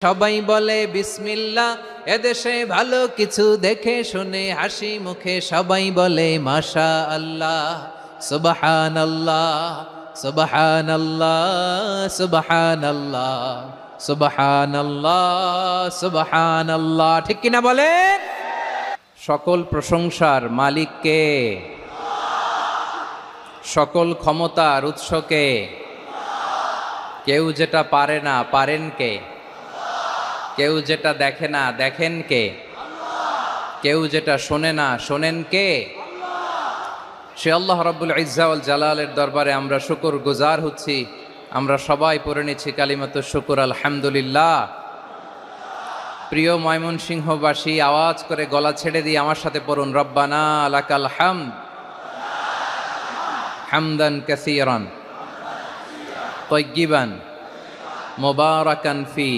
সবাই বলে বিসমিল্লাহ, এদেশে ভালো কিছু দেখে শুনে হাসি মুখে সবাই বলে মাশা আল্লাহ, সুবহানাল্লাহ সুবহানাল্লাহ সুবহানাল্লাহ সুবহানাল্লাহ সুবহানাল্লাহ। ঠিক কিনা বলেন? সকল প্রশংসার মালিক কে? সকল ক্ষমতার উৎস কে? কেউ যেটা পারে না পারেন কে? কেউ যেটা দেখে না দেখেন কে? কেউ যেটা শোনে না শোনেন কে? সে আল্লাহ রাব্বুল ইজ্জা ওয়াল জালালের দরবারে আমরা শুকর গুজার হচ্ছি। আমরা সবাই পড়ে নিচ্ছি কালিমাতুশ শুকর, আলহামদুলিল্লাহ। প্রিয় ময়মনসিংহবাসী, আওয়াজ করে গলা ছেড়ে দিয়ে আমার সাথে পড়ুন, রব্বানা লাকাল হামদ হামদান কাসীরান তাইয়্যিবান মুবারাকান ফি